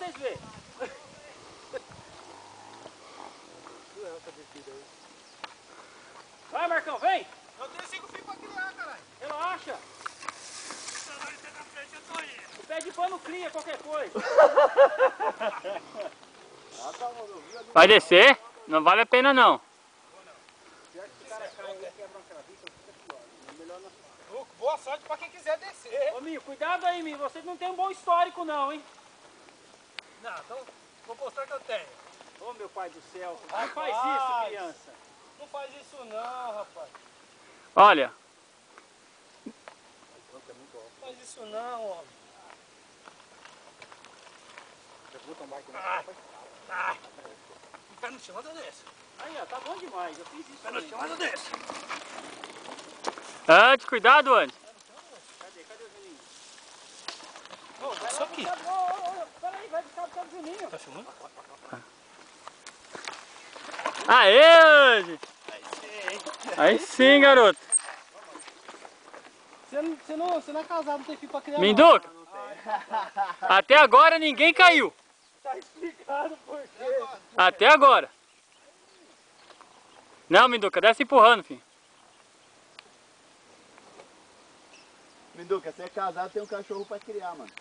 vocês verem. Vai, Marcão, vem! Eu tenho 5 fios pra criar, caralho. Relaxa! O pé de pano cria qualquer coisa. Vai descer? Não vale a pena não. Boa sorte pra quem quiser descer. Ô, Minho, cuidado aí, Minho. Você não tem um bom histórico não, hein? Não, então vou mostrar que eu tenho. Ô, meu pai do céu. Não Rapaz. faz isso, criança. Não faz isso não, rapaz. Olha, Não faz isso não, homem. O pé no chão, anda desse. Aí, ó, tá bom demais. Eu fiz isso Pé no também. chão, anda desse. antes, cuidado antes. Cadê o Juninho? Isso aqui. Peraí, vai buscar o Juninho. Tá filmando? Aê, Andy! Aí sim, garoto. Você não é casado, não tem filho pra criar. Minduca, até agora ninguém caiu. Tá explicado por quê. Até agora. Não, Minduca, desce empurrando, filho. Minduca, você é casado, tem um cachorro pra criar, mano.